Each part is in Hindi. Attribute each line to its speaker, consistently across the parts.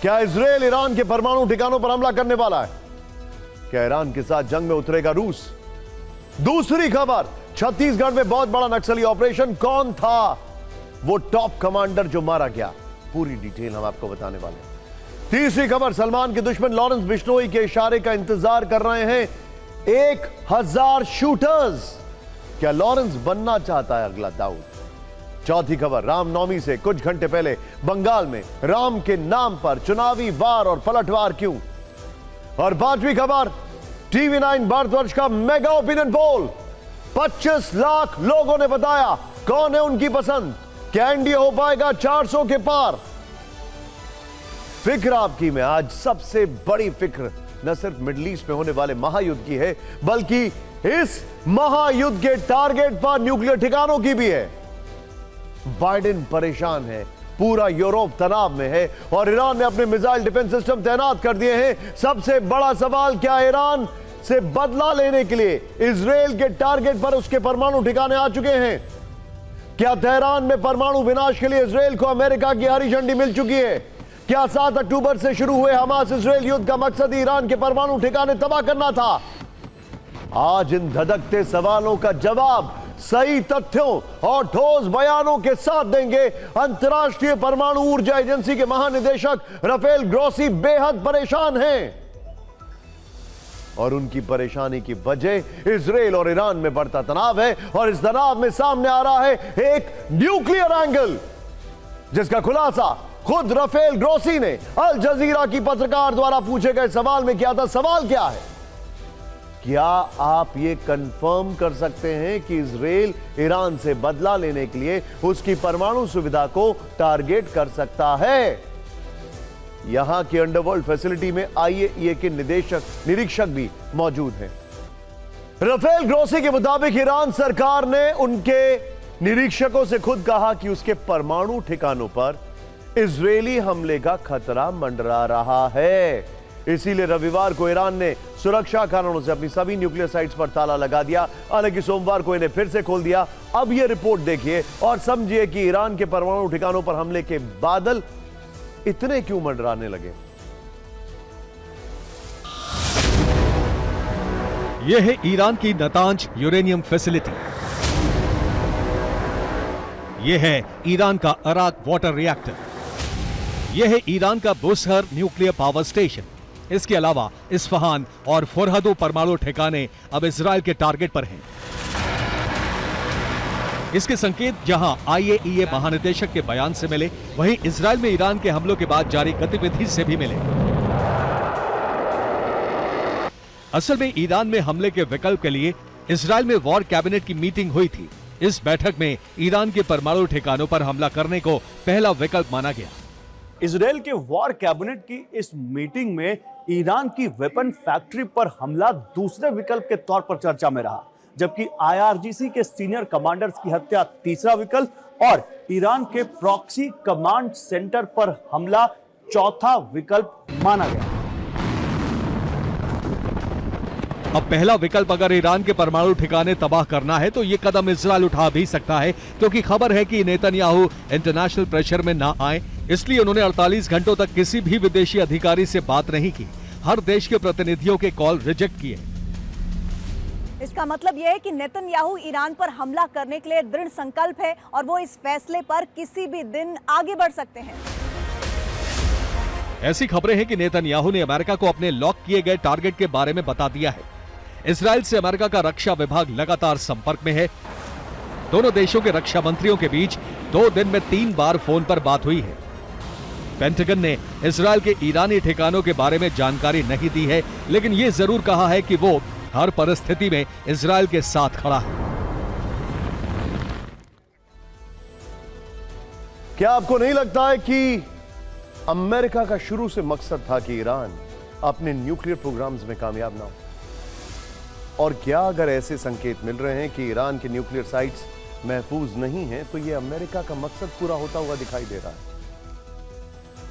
Speaker 1: क्या इजराइल ईरान के परमाणु ठिकानों पर हमला करने वाला है? क्या ईरान के साथ जंग में उतरेगा रूस? दूसरी खबर, छत्तीसगढ़ में बहुत बड़ा नक्सली ऑपरेशन। कौन था वो टॉप कमांडर जो मारा गया? पूरी डिटेल हम आपको बताने वाले हैं। तीसरी खबर, सलमान के दुश्मन लॉरेंस बिश्नोई के इशारे का इंतजार कर रहे हैं 1000 शूटर्स। क्या लॉरेंस बनना चाहता है अगला दाऊद? चौथी खबर, रामनवमी से कुछ घंटे पहले बंगाल में राम के नाम पर चुनावी वार और पलटवार क्यों? और पांचवी खबर, TV9 भारतवर्ष का मेगा ओपिनियन पोल, 25 लाख लोगों ने बताया कौन है उनकी पसंद। क्या एनडीए हो पाएगा 400 के पार? फिक्र आपकी में आज सबसे बड़ी फिक्र न सिर्फ मिडिल ईस्ट में होने वाले महायुद्ध की है, बल्कि इस महायुद्ध के टारगेट पर न्यूक्लियर ठिकानों की भी है। बाइडेन परेशान है, पूरा यूरोप तनाव में है और ईरान ने अपने मिसाइल डिफेंस सिस्टम तैनात कर दिए हैं। सबसे बड़ा सवाल, क्या ईरान से बदला लेने के लिए इजराइल के टारगेट पर उसके परमाणु ठिकाने आ चुके हैं? क्या तेहरान में परमाणु विनाश के लिए इजराइल को अमेरिका की हरी झंडी मिल चुकी है? क्या 7 अक्टूबर से शुरू हुए हमास इजराइल युद्ध का मकसद ईरान के परमाणु ठिकाने तबाह करना था? आज इन धधकते सवालों का जवाब सही तथ्यों और ठोस बयानों के साथ देंगे अंतर्राष्ट्रीय परमाणु ऊर्जा एजेंसी के महानिदेशक राफेल ग्रोसी। बेहद परेशान हैं और उनकी परेशानी की वजह इजराइल और ईरान में बढ़ता तनाव है और इस तनाव में सामने आ रहा है एक न्यूक्लियर एंगल, जिसका खुलासा खुद राफेल ग्रोसी ने अल जजीरा की पत्रकार द्वारा पूछे गए सवाल में किया था। सवाल क्या है? क्या आप ये कंफर्म कर सकते हैं कि इजराइल ईरान से बदला लेने के लिए उसकी परमाणु सुविधा को टारगेट कर सकता है? यहां की अंडरवर्ल्ड फैसिलिटी में IAEA के निरीक्षक भी मौजूद हैं। राफेल ग्रोसी के मुताबिक ईरान सरकार ने उनके निरीक्षकों से खुद कहा कि उसके परमाणु ठिकानों पर इजरायली हमले का खतरा मंडरा रहा है। इसीलिए रविवार को ईरान ने सुरक्षा कारणों से अपनी सभी न्यूक्लियर साइट्स पर ताला लगा दिया। हालांकि सोमवार को इन्हें फिर से खोल दिया। अब यह रिपोर्ट देखिए और समझिए कि ईरान के परमाणु ठिकानों पर हमले के बादल इतने क्यों मंडराने लगे।
Speaker 2: यह है ईरान की नतांज यूरेनियम फैसिलिटी। यह है ईरान का अराक वाटर रिएक्टर। यह है ईरान का बुसहर न्यूक्लियर पावर स्टेशन। इसके अलावा इस्फहान और फरहदो परमाणु ठिकाने अब इजराइल के टारगेट पर हैं। इसके संकेत जहां IAEA महानिदेशक के बयान से मिले, वहीं इजराइल में ईरान के हमलों के बाद जारी गतिविधि से भी मिले। असल में ईरान में हमले के विकल्प के लिए इजराइल में वॉर कैबिनेट की मीटिंग हुई थी। इस बैठक में ईरान के परमाणु ठिकानों पर हमला करने को पहला विकल्प माना गया।
Speaker 3: इजराइल के वॉर कैबिनेट की इस मीटिंग में ईरान की वेपन फैक्ट्री पर हमला दूसरे विकल्प के तौर पर चर्चा में रहा, जबकि IRGC के सीनियर कमांडर्स की हत्या तीसरा विकल्प और ईरान के प्रॉक्सी कमांड सेंटर पर हमला चौथा विकल्प माना गया।
Speaker 2: अब पहला विकल्प अगर ईरान के परमाणु ठिकाने तबाह करना है तो ये कदम इजराइल उठा भी सकता है, क्योंकि खबर है कि नेतन्याहू इंटरनेशनल प्रेशर में ना आए, इसलिए उन्होंने 48 घंटों तक किसी भी विदेशी अधिकारी से बात नहीं की। हर देश के प्रतिनिधियों के कॉल रिजेक्ट किए।
Speaker 4: इसका मतलब यह है कि नेतन्याहू ईरान पर हमला करने के लिए दृढ़ संकल्प है और वो इस फैसले पर किसी भी दिन आगे बढ़ सकते हैं।
Speaker 2: ऐसी खबरें हैं कि नेतन्याहू ने अमेरिका को अपने लॉक किए गए टारगेट के बारे में बता दिया है। इजराइल से अमेरिका का रक्षा विभाग लगातार संपर्क में है। दोनों देशों के रक्षा मंत्रियों के बीच 2 दिन में 3 बार फोन पर बात हुई है। पेंटागन ने इजराइल के ईरानी ठिकानों के बारे में जानकारी नहीं दी है, लेकिन यह जरूर कहा है कि वो हर परिस्थिति में इजराइल के साथ खड़ा है।
Speaker 1: क्या आपको नहीं लगता है कि अमेरिका का शुरू से मकसद था कि ईरान अपने न्यूक्लियर प्रोग्राम्स में कामयाब ना हो? और क्या अगर ऐसे संकेत मिल रहे हैं कि ईरान के न्यूक्लियर साइट्स महफूज नहीं हैं, तो यह अमेरिका का मकसद पूरा होता हुआ दिखाई दे रहा है।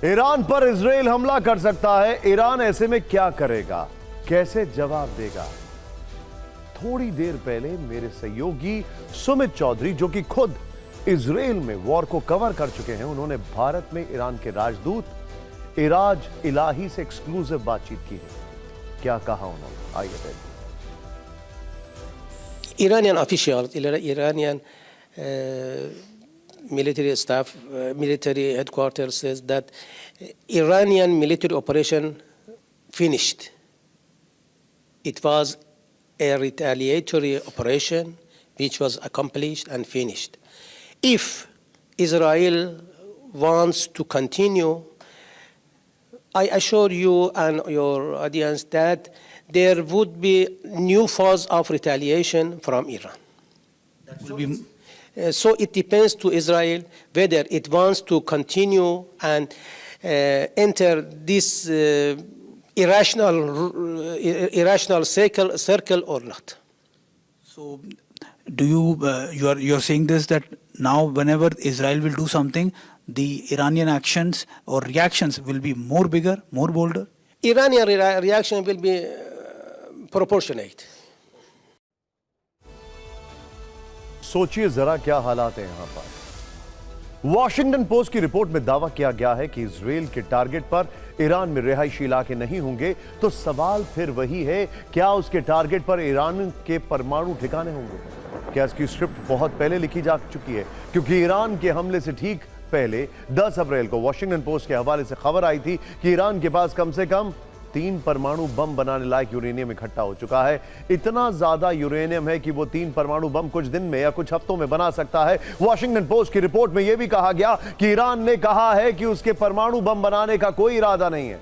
Speaker 1: ईरान पर इजराइल हमला कर सकता है। ईरान ऐसे में क्या करेगा, कैसे जवाब देगा? थोड़ी देर पहले मेरे सहयोगी सुमित चौधरी, जो कि खुद इजराइल में वॉर को कवर कर चुके हैं, उन्होंने भारत में ईरान के राजदूत, इराज इलाही से एक्सक्लूसिव बातचीत की है। क्या कहा उन्होंने, आइए देखिए।
Speaker 5: Iranian officials, Iranian military staff, military headquarters says that Iranian military operation finished. It was a retaliatory operation which was accomplished and finished. If Israel wants to continue, I assure you and your audience that there would be new forms of retaliation from Iran. So it depends to Israel whether it wants to continue and enter this irrational circle or not.
Speaker 6: So, do you're saying this, that now whenever Israel will do something, the Iranian actions or reactions will be more bigger, more bolder?
Speaker 5: Iranian reaction will be proportionate.
Speaker 1: सोचिए जरा क्या हालात हैं यहां पर। वॉशिंगटन पोस्ट की रिपोर्ट में दावा किया गया है कि इजराइल के टारगेट पर ईरान में रिहायशी इलाके नहीं होंगे, तो सवाल फिर वही है, क्या उसके टारगेट पर ईरान के परमाणु ठिकाने होंगे? क्या इसकी स्क्रिप्ट बहुत पहले लिखी जा चुकी है? क्योंकि ईरान के हमले से ठीक पहले 10 अप्रैल को वॉशिंगटन पोस्ट के हवाले से खबर आई थी कि ईरान के पास कम से कम 3 परमाणु बम बनाने लायक यूरेनियम इकट्ठा हो चुका है। इतना ज्यादा यूरेनियम है कि वो 3 परमाणु बम कुछ दिन में या कुछ हफ्तों में बना सकता है। वॉशिंगटन पोस्ट की रिपोर्ट में यह भी कहा गया कि ईरान ने कहा है कि उसके परमाणु बम बनाने का कोई इरादा नहीं है,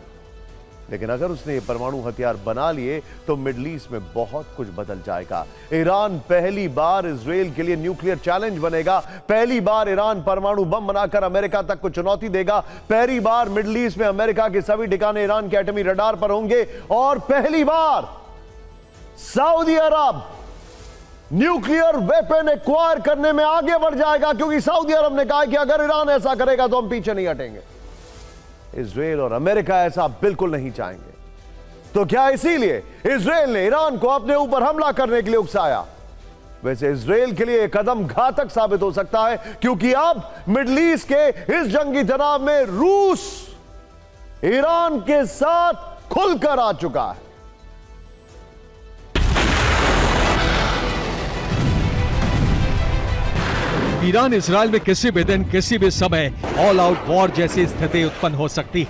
Speaker 1: लेकिन अगर उसने ये परमाणु हथियार बना लिए तो मिडिल ईस्ट में बहुत कुछ बदल जाएगा। ईरान पहली बार इजराइल के लिए न्यूक्लियर चैलेंज बनेगा। पहली बार ईरान परमाणु बम बनाकर अमेरिका तक को चुनौती देगा। पहली बार मिडिल ईस्ट में अमेरिका के सभी ठिकाने ईरान के एटमी रडार पर होंगे। और पहली बार सऊदी अरब न्यूक्लियर वेपन एक्वायर करने में आगे बढ़ जाएगा, क्योंकि सऊदी अरब ने कहा कि अगर ईरान ऐसा करेगा तो हम पीछे नहीं हटेंगे। इजराइल और अमेरिका ऐसा बिल्कुल नहीं चाहेंगे। तो क्या इसीलिए इजराइल ने ईरान को अपने ऊपर हमला करने के लिए उकसाया? वैसे इजराइल के लिए कदम घातक साबित हो सकता है, क्योंकि अब मिडिल ईस्ट के इस जंगी तनाव में रूस ईरान के साथ खुलकर आ चुका है।
Speaker 2: ईरान इजराइल में किसी भी दिन किसी भी समय ऑल आउट वॉर जैसी स्थिति उत्पन्न हो सकती है।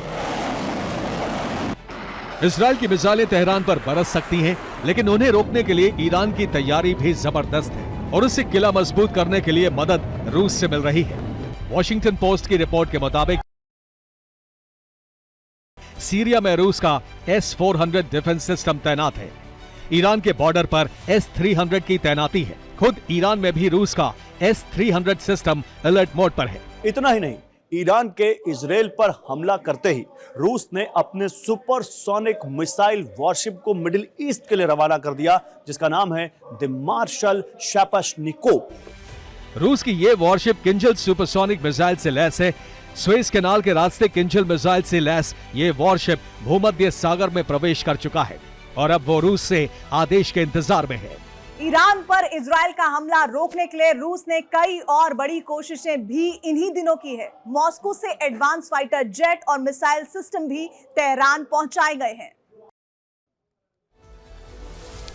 Speaker 2: इजराइल की मिसाइलें तेहरान पर बरस सकती हैं, लेकिन उन्हें रोकने के लिए ईरान की तैयारी भी जबरदस्त है और उससे किला मजबूत करने के लिए मदद रूस से मिल रही है। वॉशिंगटन पोस्ट की रिपोर्ट के मुताबिक सीरिया में रूस का S-400 डिफेंस सिस्टम तैनात है। ईरान के बॉर्डर पर S-300 की तैनाती है। खुद ईरान में भी रूस का S-300 सिस्टम अलर्ट मोड पर है।
Speaker 3: इतना ही नहीं, ईरान के इजराइल पर हमला करते ही रूस ने अपने सुपरसोनिक मिसाइल वॉरशिप को मिडिल ईस्ट के लिए रवाना कर दिया, जिसका नाम है द मार्शल शापाशनिकोव।
Speaker 2: रूस की ये वॉरशिप किंजल सुपरसोनिक मिसाइल से लैस है। स्वेज कैनाल के रास्ते किंजल मिसाइल से लैस ये वॉरशिप भूमध्य सागर में प्रवेश कर चुका है और अब वो रूस से आदेश के इंतजार में है।
Speaker 4: ईरान पर इजराइल का हमला रोकने के लिए रूस ने कई और बड़ी कोशिशें भी इन्हीं दिनों की है। मॉस्को से एडवांस फाइटर जेट और मिसाइल सिस्टम भी तेहरान पहुंचाए गए हैं।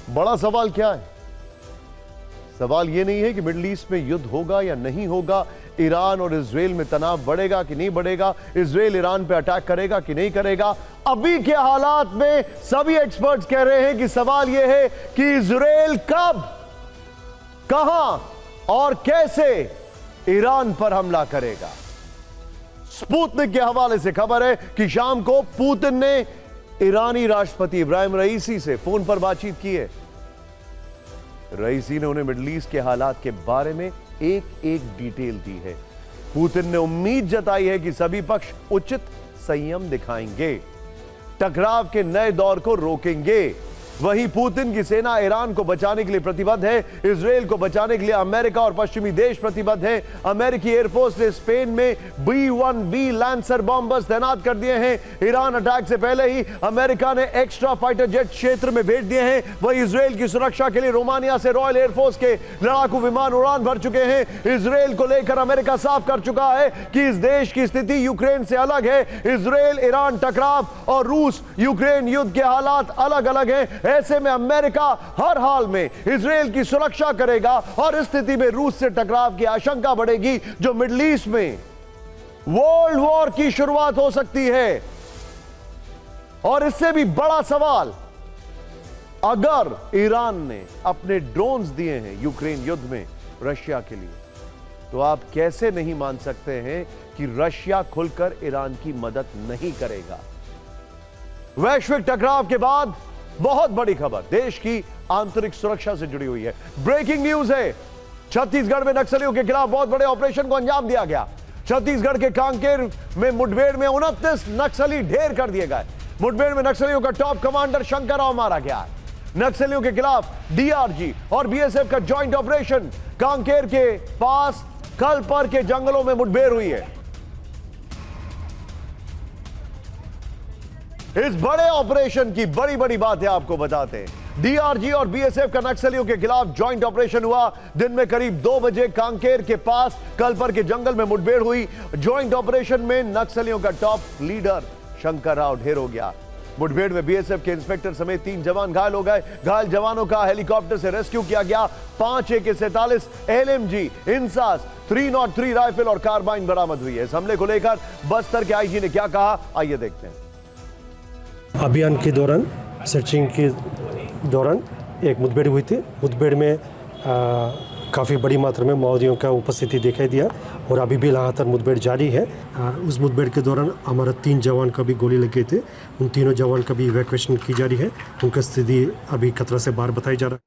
Speaker 1: बड़ा सवाल क्या है? सवाल यह नहीं है कि मिडिल ईस्ट में युद्ध होगा या नहीं होगा, ईरान और इजराइल में तनाव बढ़ेगा कि नहीं बढ़ेगा, इजराइल ईरान पे अटैक करेगा कि नहीं करेगा। अभी के हालात में सभी एक्सपर्ट्स कह रहे हैं कि सवाल यह है कि इजराइल कब, कहां और कैसे ईरान पर हमला करेगा। स्पुतनिक के हवाले से खबर है कि शाम को पुतिन ने ईरानी राष्ट्रपति इब्राहिम रईसी से फोन पर बातचीत की है। रईसी ने उन्हें मिडिल ईस्ट के हालात के बारे में एक एक डिटेल दी है। पुतिन ने उम्मीद जताई है कि सभी पक्ष उचित संयम दिखाएंगे, टकराव के नए दौर को रोकेंगे वहीं पुतिन की सेना ईरान को बचाने के लिए प्रतिबद्ध है। इजराइल को बचाने के लिए अमेरिका और पश्चिमी देश प्रतिबद्ध हैं। अमेरिकी एयरफोर्स ने स्पेन में B-1B लैंसर बॉम्बर्स तैनात कर दिए हैं। ईरान अटैक से पहले ही अमेरिका ने एक्स्ट्रा फाइटर जेट क्षेत्र में भेज दिए हैं। वहीं इजराइल की सुरक्षा के लिए रोमानिया से रॉयल एयरफोर्स के लड़ाकू विमान उड़ान भर चुके हैं। इजराइल को लेकर अमेरिका साफ कर चुका है कि इस देश की स्थिति यूक्रेन से अलग है। इजराइल ईरान टकराव और रूस यूक्रेन युद्ध के हालात अलग अलग हैं। ऐसे में अमेरिका हर हाल में इजराइल की सुरक्षा करेगा और इस स्थिति में रूस से टकराव की आशंका बढ़ेगी, जो मिडिल ईस्ट में वर्ल्ड वॉर की शुरुआत हो सकती है। और इससे भी बड़ा सवाल, अगर ईरान ने अपने ड्रोन्स दिए हैं यूक्रेन युद्ध में रशिया के लिए, तो आप कैसे नहीं मान सकते हैं कि रशिया खुलकर ईरान की मदद नहीं करेगा। वैश्विक टकराव के बाद बहुत बड़ी खबर देश की आंतरिक सुरक्षा से जुड़ी हुई है। ब्रेकिंग न्यूज है, छत्तीसगढ़ में नक्सलियों के खिलाफ बहुत बड़े ऑपरेशन को अंजाम दिया गया। छत्तीसगढ़ के कांकेर में मुठभेड़ में 29 नक्सली ढेर कर दिए गए। मुठभेड़ में नक्सलियों का टॉप कमांडर शंकर राव मारा गया। नक्सलियों के खिलाफ डीआरजी और बीएसएफ का ज्वाइंट ऑपरेशन। कांकेर के पास कलपर के जंगलों में मुठभेड़ हुई है। इस बड़े ऑपरेशन की बड़ी बड़ी बातें आपको बताते हैं। डीआरजी और बीएसएफ का नक्सलियों के खिलाफ ज्वाइंट ऑपरेशन हुआ। दिन में करीब 2 बजे कांकेर के पास कलपर के जंगल में मुठभेड़ हुई। ज्वाइंट ऑपरेशन में नक्सलियों का टॉप लीडर शंकर राव ढेर हो गया। मुठभेड़ में बीएसएफ के इंस्पेक्टर समेत 3 जवान घायल हो गए। घायल जवानों का हेलीकॉप्टर से रेस्क्यू किया गया। 5 AK-47 LMG, इंसास, 303 राइफल और कार्बाइन बरामद हुई है। इस हमले को लेकर बस्तर के आईजी ने क्या कहा, आइए देखते हैं।
Speaker 7: अभियान के दौरान, सर्चिंग के दौरान एक मुठभेड़ हुई थी। मुठभेड़ में काफ़ी बड़ी मात्रा में माओवादियों का उपस्थिति दिखाई दिया और अभी भी लगातार मुठभेड़ जारी है। उस मुठभेड़ के दौरान हमारा 3 जवान का भी गोली लगे थे। उन तीनों जवान का भी इवैक्यूएशन की जा रही है। उनकी स्थिति अभी खतरा से बाहर बताई जा रहा है।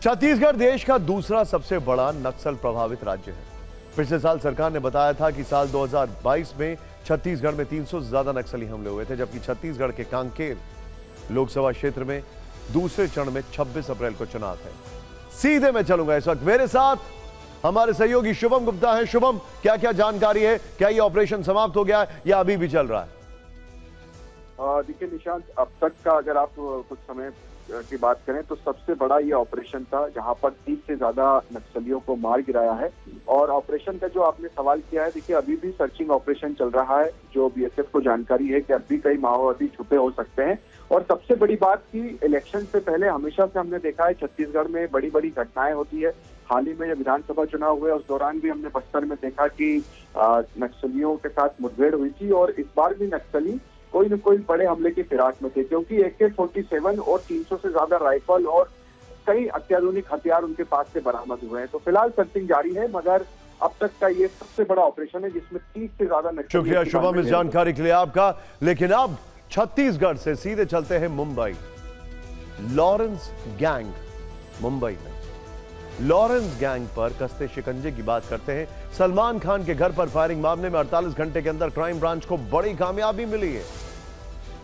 Speaker 1: छत्तीसगढ़ देश का दूसरा सबसे बड़ा नक्सल प्रभावित राज्य है। पिछले साल सरकार ने बताया था कि साल 2022 में छत्तीसगढ़ में 300 से ज्यादा नक्सली हमले हुए थे, जबकि छत्तीसगढ़ के कांकेर लोकसभा क्षेत्र में दूसरे चरण में 26 अप्रैल को चुनाव है। सीधे मैं चलूंगा इस वक्त, मेरे साथ हमारे सहयोगी शुभम गुप्ता हैं। शुभम, क्या क्या जानकारी है? क्या ये ऑपरेशन समाप्त हो गया है या अभी भी चल रहा है?
Speaker 8: देखिए निशांत, अब तक का अगर आप कुछ समय की बात करें तो सबसे बड़ा ये ऑपरेशन था, जहां पर 30 से ज्यादा नक्सलियों को मार गिराया है। और ऑपरेशन का जो आपने सवाल किया है, देखिए अभी भी सर्चिंग ऑपरेशन चल रहा है। जो बीएसएफ को जानकारी है कि अभी कई माओवादी छुपे हो सकते हैं। और सबसे बड़ी बात की इलेक्शन से पहले हमेशा से हमने देखा है छत्तीसगढ़ में बड़ी बड़ी घटनाएं होती है। हाल ही में जब विधानसभा चुनाव हुए उस दौरान भी हमने बस्तर में देखा कि नक्सलियों के साथ मुठभेड़ हुई थी। और इस बार भी नक्सली कोई न कोई बड़े हमले की फिराक में थे, क्योंकि AK-47 और 300 से ज्यादा राइफल और कई अत्याधुनिक हथियार उनके पास से बरामद हुए हैं। तो फिलहाल सर्चिंग जारी है, मगर अब तक का ये सबसे बड़ा ऑपरेशन है जिसमें 30 से ज्यादा नक्सली।
Speaker 1: शुक्रिया शुभम इस जानकारी के लिए आपका। लेकिन अब छत्तीसगढ़ से सीधे चलते हैं मुंबई। लॉरेंस गैंग मुंबई में। लॉरेंस गैंग पर कसते शिकंजे की बात करते हैं। सलमान खान के घर पर फायरिंग मामले में 48 घंटे के अंदर क्राइम ब्रांच को बड़ी कामयाबी मिली है।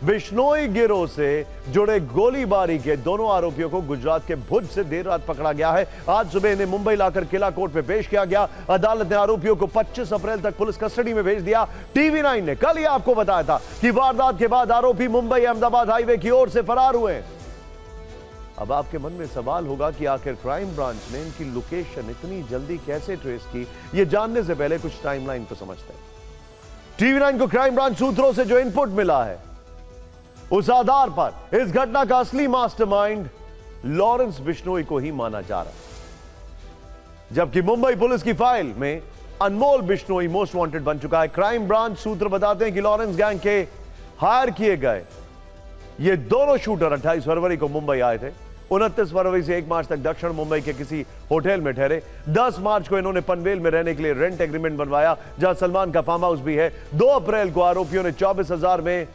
Speaker 1: बिश्नोई गिरोह से जुड़े गोलीबारी के दोनों आरोपियों को गुजरात के भुज से देर रात पकड़ा गया है। आज सुबह इन्हें मुंबई लाकर किला कोर्ट में पेश किया गया। अदालत ने आरोपियों को 25 अप्रैल तक पुलिस कस्टडी में भेज दिया। TV9 ने कल ही आपको बताया था कि वारदात के बाद आरोपी मुंबई अहमदाबाद हाईवे की ओर से फरार हुए। अब आपके मन में सवाल होगा कि आखिर क्राइम ब्रांच ने इनकी लोकेशन इतनी जल्दी कैसे ट्रेस की। ये जानने से पहले कुछ टाइमलाइन को समझते हैं। TV9 को क्राइम ब्रांच सूत्रों से जो इनपुट मिला है, उस आधार पर इस घटना का असली मास्टरमाइंड लॉरेंस बिश्नोई को ही माना जा रहा है, जबकि मुंबई पुलिस की फाइल में अनमोल बिश्नोई मोस्ट वांटेड बन चुका है। क्राइम ब्रांच सूत्र बताते हैं कि लॉरेंस गैंग के हायर किए गए ये दोनों शूटर 28 फरवरी को मुंबई आए थे। 29 फरवरी से 1 मार्च तक दक्षिण मुंबई के किसी होटल में ठहरे। 10 मार्च को इन्होंने पनवेल में रहने के लिए रेंट एग्रीमेंट बनवाया, जहां सलमान का फार्म हाउस भी है। 2 अप्रैल को आरोपियों ने 24,000 में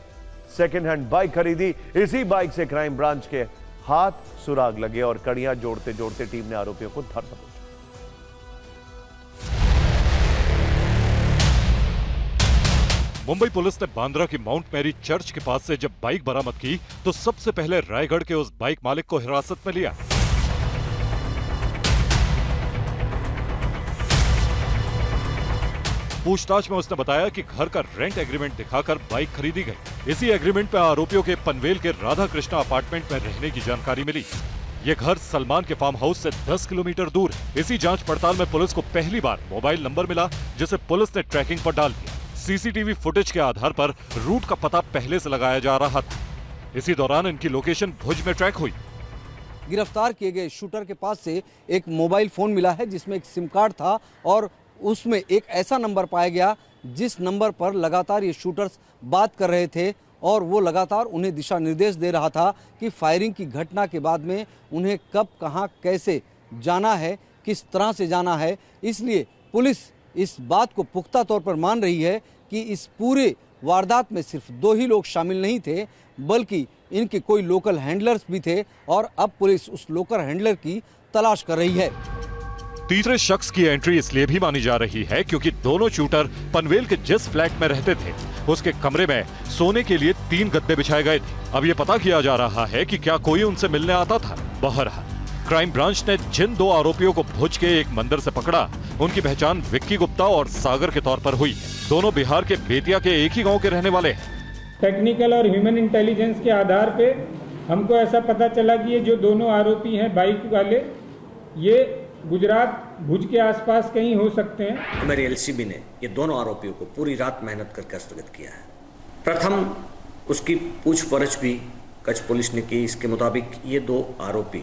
Speaker 1: सेकेंड हैंड बाइक खरीदी। इसी बाइक से क्राइम ब्रांच के हाथ सुराग लगे और कड़ियां जोड़ते जोड़ते टीम ने आरोपियों को धर दबोचा।
Speaker 9: मुंबई पुलिस ने बांद्रा की माउंट मैरी चर्च के पास से जब बाइक बरामद की तो सबसे पहले रायगढ़ के उस बाइक मालिक को हिरासत में लिया। पूछताछ में उसने बताया कि घर का रेंट एग्रीमेंट दिखाकर बाइक खरीदी गई। इसी एग्रीमेंट में आरोपियों के पनवेल के राधा कृष्णा अपार्टमेंट में रहने की जानकारी मिली। ये घर सलमान के फार्म हाउस से 10 किलोमीटर दूर है। इसी जांच पड़ताल में पुलिस को पहली बार मोबाइल नंबर मिला, जिसे पुलिस ने ट्रैकिंग पर डाल दिया। सीसीटीवी फुटेज के आधार पर रूट का पता पहले से लगाया जा रहा था। इसी दौरान इनकी लोकेशन भुज में ट्रैक हुई।
Speaker 10: गिरफ्तार किए गए शूटर के पास से एक मोबाइल फोन मिला है जिसमें एक सिम कार्ड था और उसमें एक ऐसा नंबर पाया गया जिस नंबर पर लगातार ये शूटर्स बात कर रहे थे और वो लगातार उन्हें दिशा निर्देश दे रहा था कि फायरिंग की घटना के बाद में उन्हें कब कहां कैसे जाना है, किस तरह से जाना है। इसलिए पुलिस इस बात को पुख्ता तौर पर मान रही है कि इस पूरे वारदात में सिर्फ 2 ही लोग शामिल नहीं थे, बल्कि इनके कोई लोकल हैंडलर्स भी थे और अब पुलिस उस लोकल हैंडलर की तलाश कर रही है।
Speaker 9: तीसरे शख्स की एंट्री इसलिए भी मानी जा रही है क्योंकि दोनों शूटर पनवेल के जिस फ्लैट में रहते थे उसके कमरे में सोने के लिए 3 गद्दे बिछाए गए थे। अब ये पता किया जा रहा है कि क्या कोई उनसे मिलने आता था। बहरहाल क्राइम ब्रांच ने जिन 2 आरोपियों को भुज के एक मंदिर से पकड़ा, उनकी पहचान विक्की गुप्ता और सागर के तौर पर हुई है। दोनों बिहार के बेतिया के एक ही गाँव के रहने वाले हैं।
Speaker 11: टेक्निकल और ह्यूमन इंटेलिजेंस के आधार पे हमको ऐसा पता चला कि ये जो दोनों आरोपी हैं बाइक वाले, ये गुजरात भुज के आसपास कहीं हो सकते हैं।
Speaker 12: हमारी एलसीबी ने ये दोनों आरोपियों को पूरी रात मेहनत करके हस्तगत किया है। प्रथम उसकी पूछपरछ भी कच्छ पुलिस ने की। इसके मुताबिक ये 2 आरोपी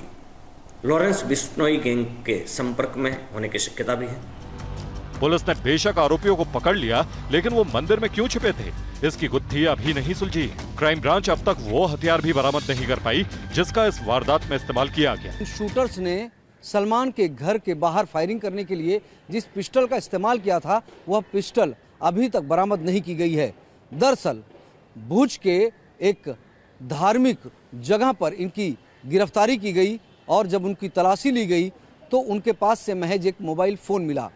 Speaker 12: लॉरेंस बिश्नोई गैंग के संपर्क में होने की शक्यता भी है।
Speaker 9: पुलिस ने बेशक आरोपियों को पकड़ लिया, लेकिन वो मंदिर में क्यों छिपे थे, इसकी गुत्थी अभी नहीं सुलझी। क्राइम ब्रांच अब तक वो हथियार भी बरामद नहीं कर पाई जिसका इस वारदात में इस्तेमाल किया गया।
Speaker 10: शूटर्स ने सलमान के घर के बाहर फायरिंग करने के लिए जिस पिस्टल का इस्तेमाल किया था, वह पिस्टल अभी तक बरामद नहीं की गई है। दरअसल भुज के एक धार्मिक जगह पर इनकी गिरफ्तारी की गई और जब उनकी तलाशी ली गई तो उनके पास से महज एक मोबाइल फ़ोन मिला।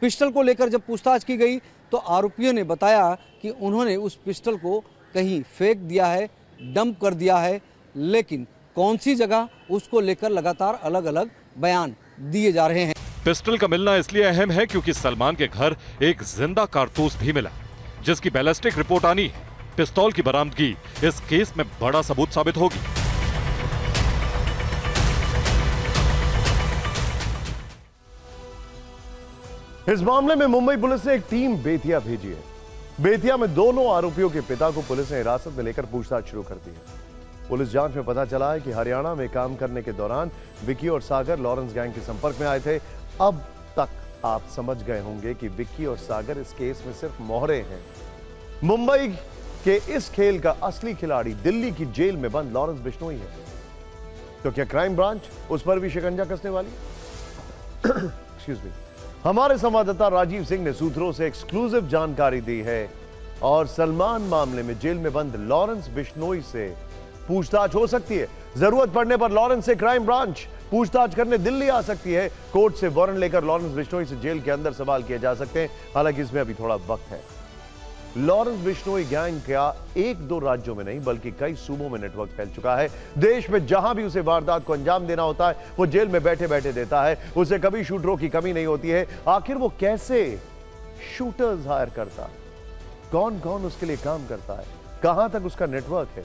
Speaker 10: पिस्टल को लेकर जब पूछताछ की गई तो आरोपियों ने बताया कि उन्होंने उस पिस्टल को कहीं फेंक दिया है, डंप कर दिया है, लेकिन कौन सी जगह उसको लेकर लगातार अलग अलग बयान दिए जा रहे हैं।
Speaker 9: पिस्टल का मिलना इसलिए अहम है क्योंकि सलमान के घर एक जिंदा कारतूस भी मिला जिसकी बैलिस्टिक रिपोर्ट आनी है। पिस्तौल की बरामदगी इस केस में बड़ा सबूत साबित होगी।
Speaker 1: इस मामले में मुंबई पुलिस ने एक टीम बेतिया भेजी है। बेतिया में दोनों आरोपियों के पिता को पुलिस ने हिरासत में लेकर पूछताछ शुरू कर दी है। पुलिस जांच में पता चला है कि हरियाणा में काम करने के दौरान विक्की और सागर लॉरेंस गैंग के संपर्क में आए थे। अब तक आप समझ गए होंगे कि विक्की और सागर इस केस में सिर्फ मोहरे हैं। मुंबई के इस खेल का असली खिलाड़ी दिल्ली की जेल में बंद लॉरेंस बिश्नोई है। तो क्या क्राइम ब्रांच उस पर भी शिकंजा कसने वाली? Excuse me. हमारे संवाददाता राजीव सिंह ने सूत्रों से एक्सक्लूसिव जानकारी दी है और सलमान मामले में जेल में बंद लॉरेंस बिश्नोई से पूछताछ हो सकती है। जरूरत पड़ने पर लॉरेंस से क्राइम ब्रांच पूछताछ करने दिल्ली आ सकती है। कोर्ट से वारंट लेकर लॉरेंस बिश्नोई से जेल के अंदर सवाल किए जा सकते हैं। हालांकि इसमें अभी थोड़ा वक्त है। लॉरेंस बिश्नोई गैंग का 1-2 राज्यों में नहीं बल्कि कई सूबों में नेटवर्क फैल चुका है। देश में जहां भी उसे वारदात को अंजाम देना होता है वो जेल में बैठे बैठे देता है। उसे कभी शूटरों की कमी नहीं होती है। आखिर वो कैसे शूटर्स हायर करता, कौन कौन उसके लिए काम करता है, कहां तक उसका नेटवर्क है?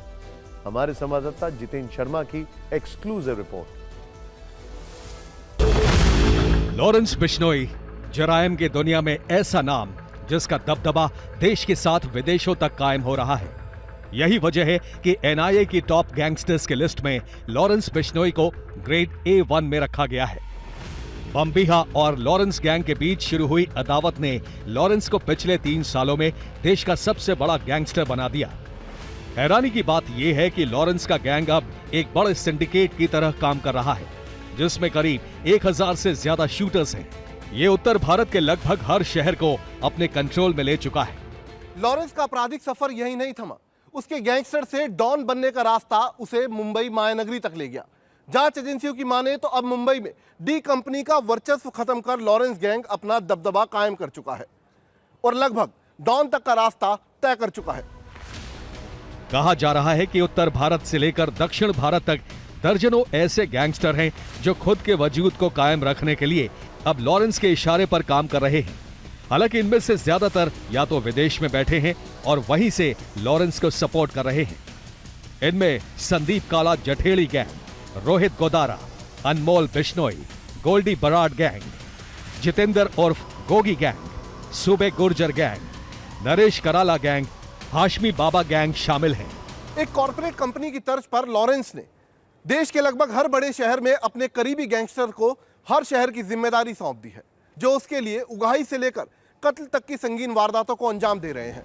Speaker 1: हमारे संवाददाता जितेंद्र शर्मा की एक्सक्लूसिव रिपोर्ट।
Speaker 2: लॉरेंस बिश्नोई जरायम की दुनिया में ऐसा नाम जिसका दबदबा देश के साथ विदेशों तक कायम हो रहा है। यही वजह है कि एनआईए की टॉप गैंगस्टर्स की लिस्ट में लॉरेंस बिश्नोई को ग्रेड A1 में रखा गया है। बम्बिहा और लॉरेंस गैंग के बीच शुरू हुई अदावत ने लॉरेंस को पिछले 3 सालों में देश का सबसे बड़ा गैंगस्टर बना दिया। हैरानी की बात यह है कि लॉरेंस का गैंग अब एक बड़े सिंडिकेट की तरह काम कर रहा है जिसमें करीब 1000 से ज्यादा शूटर्स हैं। ये उत्तर भारत के लगभग हर शहर को अपने कंट्रोल में ले चुका है।
Speaker 13: लॉरेंस का आपराधिक सफर यही नहीं थमा। उसके गैंगस्टर से डॉन बनने का रास्ता उसे मुंबई मायानगरी तक ले गया। जांच एजेंसियों की माने तो अब मुंबई में डी कंपनी का वर्चस्व खत्म कर लॉरेंस गैंग अपना दबदबा कायम कर चुका है और लगभग डॉन तक का रास्ता तय कर चुका है।
Speaker 2: कहा जा रहा है कि उत्तर भारत से लेकर दक्षिण भारत तक दर्जनों ऐसे गैंगस्टर हैं जो खुद के वजूद को कायम रखने के लिए अब लॉरेंस के इशारे पर काम कर रहे हैं। हालांकि इनमें से ज्यादातर या तो विदेश में बैठे हैं और वहीं से लॉरेंस को सपोर्ट कर रहे हैं। इनमें संदीप काला जठेड़ी गैंग, रोहित गोदारा, अनमोल बिश्नोई, गोल्डी बराड गैंग, जितेंद्र उर्फ गोगी गैंग, सूबे गुर्जर गैंग, नरेश कराला गैंग, हाशमी बाबा गैंग शामिल हैं।
Speaker 13: एक कॉर्पोरेट कंपनी की तर्ज पर लॉरेंस ने देश के लगभग हर बड़े शहर में अपने करीबी गैंगस्टर को हर शहर की जिम्मेदारी सौंप दी है, जो उसके लिए उगाही से लेकर कत्ल तक की संगीन वारदातों को अंजाम दे रहे हैं।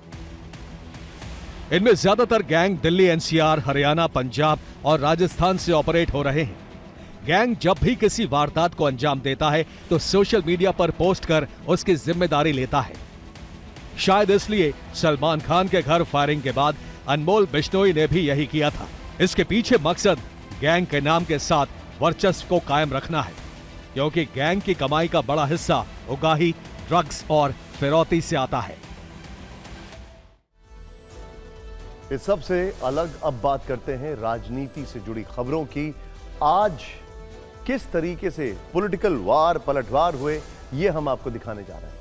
Speaker 2: इनमें ज्यादातर गैंग दिल्ली, एनसीआर, हरियाणा, पंजाब और राजस्थान से ऑपरेट हो रहे हैं। गैंग जब भी किसी वारदात को अंजाम देता है तो सोशल मीडिया पर पोस्ट कर उसकी जिम्मेदारी लेता है। शायद इसलिए सलमान खान के घर फायरिंग के बाद अनमोल बिश्नोई ने भी यही किया था। इसके पीछे मकसद गैंग के नाम के साथ वर्चस्व को कायम रखना है, क्योंकि गैंग की कमाई का बड़ा हिस्सा उगाही, ड्रग्स और फिरौती से आता है।
Speaker 1: इस सबसे अलग अब बात करते हैं राजनीति से जुड़ी खबरों की। आज किस तरीके से पॉलिटिकल वार, पलटवार हुए, ये हम आपको दिखाने जा रहे हैं।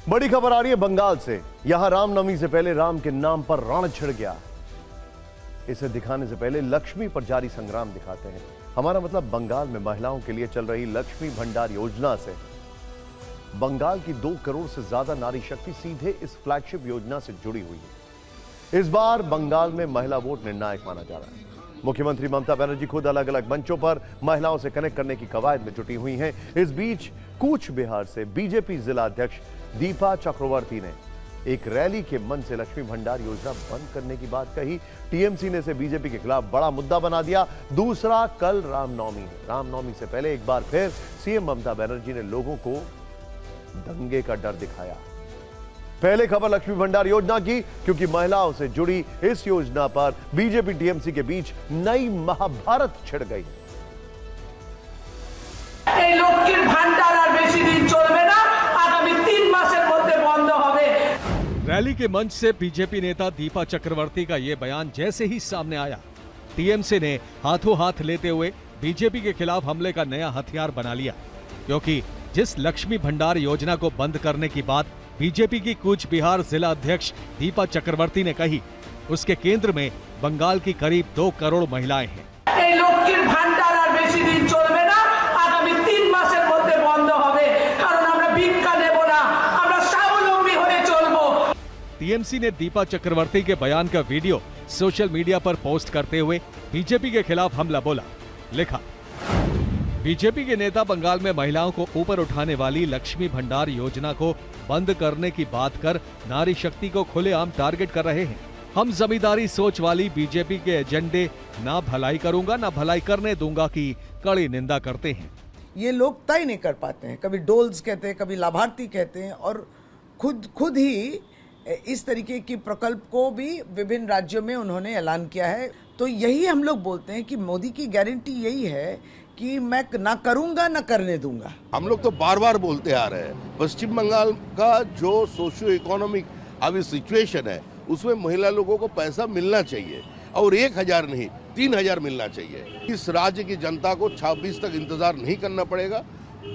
Speaker 1: बड़ी खबर आ रही है बंगाल से। यहां रामनवमी से पहले राम के नाम पर रण छिड़ गया। इसे दिखाने से पहले लक्ष्मी पर जारी संग्राम दिखाते हैं। हमारा मतलब बंगाल में महिलाओं के लिए चल रही लक्ष्मी भंडार योजना से। बंगाल की 2 करोड़ से ज्यादा नारी शक्ति सीधे इस फ्लैगशिप योजना से जुड़ी हुई है। इस बार बंगाल में महिला वोट निर्णायक माना जा रहा है। मुख्यमंत्री ममता बनर्जी खुद अलग अलग मंचों पर महिलाओं से कनेक्ट करने की कवायद में जुटी हुई हैं। इस बीच कूच बिहार से बीजेपी जिला अध्यक्ष दीपा चक्रवर्ती ने एक रैली के मन से लक्ष्मी भंडार योजना बंद करने की बात कही। टीएमसी ने इसे बीजेपी के खिलाफ बड़ा मुद्दा बना दिया। दूसरा, कल रामनवमी है। रामनवमी से पहले एक बार फिर सीएम ममता बनर्जी ने लोगों को दंगे का डर दिखाया। पहले खबर लक्ष्मी भंडार योजना की, क्योंकि महिलाओं से जुड़ी इस योजना पर बीजेपी टीएमसी के बीच नई महाभारत छिड़ गई।
Speaker 2: रैली के मंच से बीजेपी नेता दीपा चक्रवर्ती का यह बयान जैसे ही सामने आया, टीएमसी ने हाथों हाथ लेते हुए बीजेपी के खिलाफ हमले का नया हथियार बना लिया, क्योंकि जिस लक्ष्मी भंडार योजना को बंद करने की बात बीजेपी की कूच बिहार जिला अध्यक्ष दीपा चक्रवर्ती ने कही, उसके केंद्र में बंगाल की करीब 2 करोड़ महिलाएं हैं। टीएमसी ने दीपा चक्रवर्ती के बयान का वीडियो सोशल मीडिया पर पोस्ट करते हुए बीजेपी के खिलाफ हमला बोला। लिखा, बीजेपी के नेता बंगाल में महिलाओं को ऊपर उठाने वाली लक्ष्मी भंडार योजना को बंद करने की बात कर नारी शक्ति को खुलेआम टारगेट कर रहे हैं। हम जमींदारी सोच वाली बीजेपी के एजेंडे ना भलाई करूंगा ना भलाई करने दूंगा की कड़ी निंदा करते हैं।
Speaker 14: ये लोग तय नहीं कर पाते हैं, कभी डोल्स कहते हैं, कभी लाभार्थी कहते हैं, और खुद ही इस तरीके की प्रकल्प को भी विभिन्न राज्यों में उन्होंने ऐलान किया है। तो यही हम लोग बोलते हैं कि मोदी की गारंटी यही है कि मैं ना करूंगा ना करने दूंगा।
Speaker 15: हम लोग तो बार बार बोलते आ रहे हैं, पश्चिम बंगाल का जो सोशियो इकोनॉमिक अभी सिचुएशन है उसमें महिला लोगों को पैसा मिलना चाहिए, और 1000 नहीं 3000 मिलना चाहिए। इस राज्य की जनता को 26 तक इंतजार नहीं करना पड़ेगा।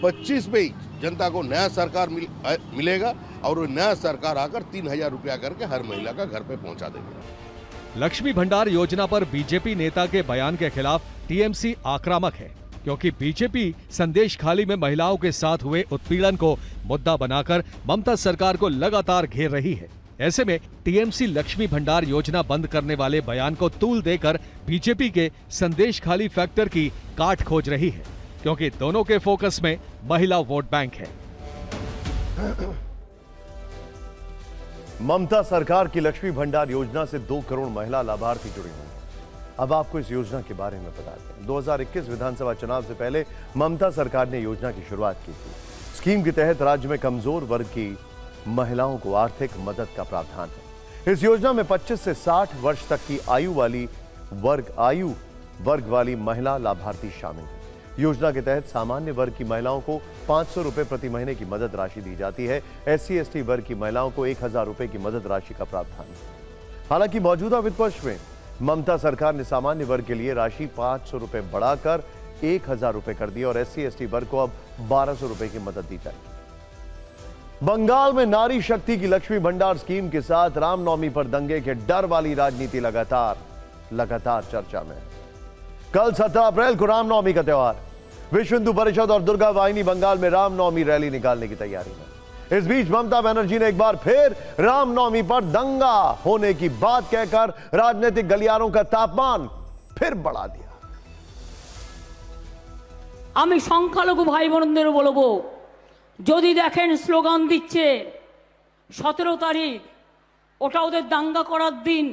Speaker 15: 25 में ही जनता को नया सरकार मिलेगा, और वो नया सरकार आकर 3000 रुपया करके हर महिला का घर पे पहुंचा देंगे।
Speaker 2: लक्ष्मी भंडार योजना पर बीजेपी नेता के बयान के खिलाफ टीएमसी आक्रामक है, क्योंकि बीजेपी संदेश खाली में महिलाओं के साथ हुए उत्पीड़न को मुद्दा बनाकर ममता सरकार को लगातार घेर रही है। ऐसे में टीएमसी लक्ष्मी भंडार योजना बंद करने वाले बयान को तूल देकर बीजेपी के संदेश खाली फैक्टर की काट खोज रही है, क्योंकि दोनों के फोकस में महिला वोट बैंक है।
Speaker 1: ममता सरकार की लक्ष्मी भंडार योजना से 2 करोड़ महिला लाभार्थी जुड़े हुए हैं। अब आपको इस योजना के बारे में बता दें। 2021 विधानसभा चुनाव से पहले ममता सरकार ने योजना की शुरुआत की थी। स्कीम के तहत राज्य में कमजोर वर्ग की महिलाओं को आर्थिक मदद का प्रावधान है। इस योजना में 25 से 60 वर्ष तक की आयु वर्ग वाली महिला लाभार्थी शामिल है। योजना के तहत सामान्य वर्ग की महिलाओं को 500 रुपए प्रति महीने की मदद राशि दी जाती है। SC/ST वर्ग की महिलाओं को 1000 रुपए की मदद राशि का प्रावधान है। हालांकि मौजूदा वित्त वर्ष में ममता सरकार ने सामान्य वर्ग के लिए राशि 500 रुपए बढ़ाकर 1000 रुपए कर दी और SC/ST वर्ग को अब 1200 रुपए की मदद दी जाएगी। बंगाल में नारी शक्ति की लक्ष्मी भंडार स्कीम के साथ रामनवमी पर दंगे के डर वाली राजनीति लगातार चर्चा में है। कल 17 अप्रैल को रामनवमी का त्योहार। विश्व हिंदू परिषद और दुर्गा वाहिनी बंगाल में रामनवमी रैली निकालने की तैयारी में। इस बीच ममता बनर्जी ने एक बार फिर रामनवमी पर दंगा होने की बात कहकर राजनीतिक गलियारों का तापमान फिर बढ़ा दिया।
Speaker 16: আমি সংখ্যালঘু ভাই বোনদের বলবো, যদি দেখেন স্লোগান দিচ্ছে 17 তারিখ, ওটা ওদের দাঙ্গা করার দিন।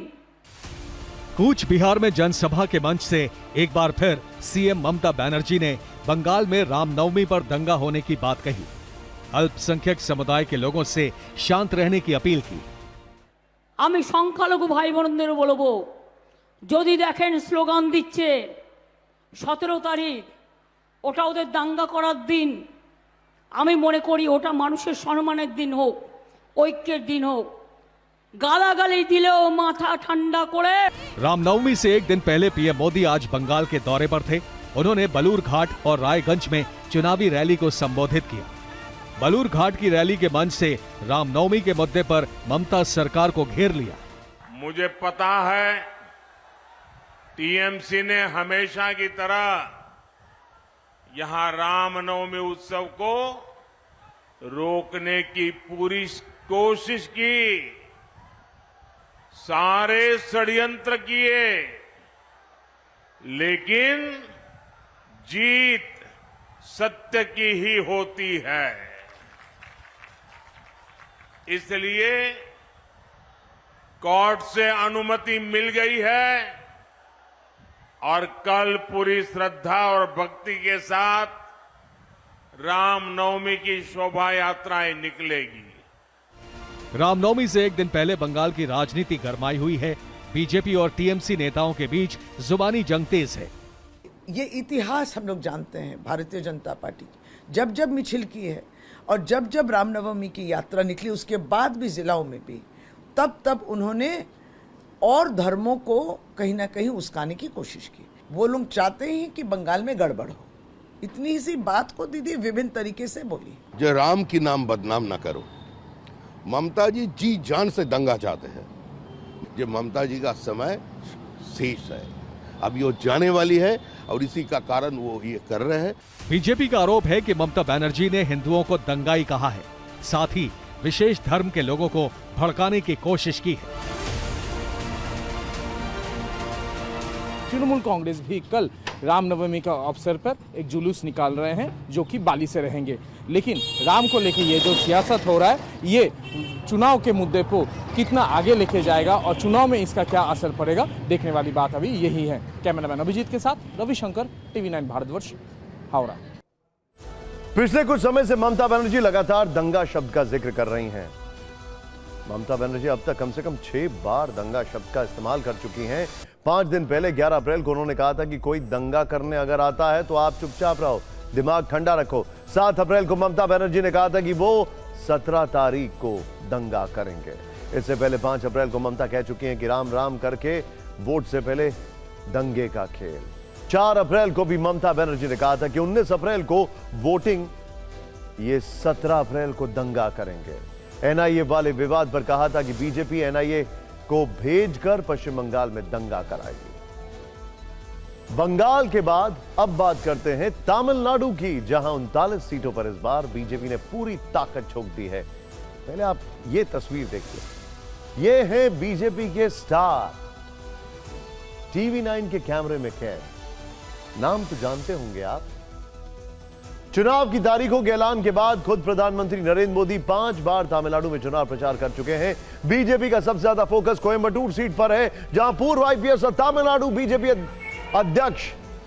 Speaker 2: कूच बिहार में जनसभा के मंच से एक बार फिर सीएम ममता बनर्जी ने बंगाल में रामनवमी पर दंगा होने की बात कही। अल्पसंख्यक समुदाय के लोगों से शांत रहने की अपील की।
Speaker 16: আমি সংখ্যালঘু ভাই বোনদের বলবো, যদি দেখেন স্লোগান দিচ্ছে 17 তারিখ, ওটা ওদের দাঙ্গা করার দিন। আমি মনে করি ওটা মানুষের সম্মানের দিন হোক, ঐক্যের দিন হোক। गालागाली दिलो माथा ठंडा करे।
Speaker 2: रामनवमी से एक दिन पहले पीएम मोदी आज बंगाल के दौरे पर थे। उन्होंने बलूर घाट और रायगंज में चुनावी रैली को संबोधित किया। बलूर घाट की रैली के मंच से रामनवमी के मुद्दे पर ममता सरकार को घेर लिया।
Speaker 17: मुझे पता है टीएमसी ने हमेशा की तरह यहां रामनवमी उत्सव को रोकने की पूरी कोशिश की, सारे षड्यंत्र किए, लेकिन जीत सत्य की ही होती है। इसलिए कोर्ट से अनुमति मिल गई है और कल पूरी श्रद्धा और भक्ति के साथ रामनवमी की शोभा यात्राएं निकलेगी।
Speaker 2: रामनवमी से एक दिन पहले बंगाल की राजनीति गरमाई हुई है। बीजेपी और टीएमसी नेताओं के बीच जुबानी जंग तेज है।
Speaker 14: ये इतिहास हम लोग जानते हैं भारतीय जनता पार्टी की, जब जब मिছিল की है और जब जब रामनवमी की यात्रा निकली, उसके बाद भी जिलाओं में भी, तब तब उन्होंने और धर्मों को कहीं ना कहीं उस्काने की कोशिश की। वो लोग चाहते हैं कि बंगाल में गड़बड़ हो। इतनी सी बात को दीदी विभिन्न तरीके से बोली।
Speaker 15: जो राम की नाम बदनाम ना करो। ममता जी जान से दंगा चाहते हैं। जो ममता जी का समय शेष है, अब ये जाने वाली है और इसी का कारण वो ये कर रहे हैं।
Speaker 2: बीजेपी का आरोप है कि ममता बनर्जी ने हिंदुओं को दंगाई कहा है, साथ ही विशेष धर्म के लोगों को भड़काने की कोशिश की है।
Speaker 18: तृणमूल कांग्रेस भी कल रामनवमी का अवसर पर एक जुलूस निकाल रहे हैं जो कि बाली से रहेंगे, लेकिन राम को लेकर ये जो सियासत हो रहा है, ये चुनाव के मुद्दे को कितना आगे लेके जाएगा और चुनाव में इसका क्या असर पड़ेगा, देखने वाली बात अभी यही है। कैमरामैन अभिजीत के साथ रविशंकर, TV9 भारतवर्ष, हावड़ा।
Speaker 1: पिछले कुछ समय से ममता बनर्जी लगातार दंगा शब्द का जिक्र कर रही हैं। ममता बनर्जी अब तक कम से कम 6 बार दंगा शब्द का इस्तेमाल कर चुकी हैं। 5 दिन पहले 11 अप्रैल को उन्होंने कहा था कि कोई दंगा करने अगर आता है तो आप चुपचाप रहो, दिमाग ठंडा रखो। 7 अप्रैल को ममता बनर्जी ने कहा था कि वो 17 तारीख को दंगा करेंगे। इससे पहले 5 अप्रैल को ममता कह चुकी हैं कि राम राम करके वोट से पहले दंगे का खेल। 4 अप्रैल को भी ममता बनर्जी ने कहा था कि 19 अप्रैल को वोटिंग, ये 17 अप्रैल को दंगा करेंगे। एनआईए वाले विवाद पर कहा था कि बीजेपी एनआईए को भेजकर पश्चिम बंगाल में दंगा कराएगी। बंगाल के बाद अब बात करते हैं तमिलनाडु की, जहां 39 सीटों पर इस बार बीजेपी ने पूरी ताकत झोंक दी है। पहले आप ये तस्वीर देखिए। ये है बीजेपी के स्टार, TV9 के कैमरे में कैद। नाम तो जानते होंगे आप। चुनाव की तारीखों के ऐलान के बाद खुद प्रधानमंत्री नरेंद्र मोदी 5 बार तमिलनाडु में चुनाव प्रचार कर चुके हैं। बीजेपी का सबसे ज्यादा फोकस कोयम्बटूर सीट पर है, जहां पूर्व आईपीएस और तमिलनाडु बीजेपी अध्यक्ष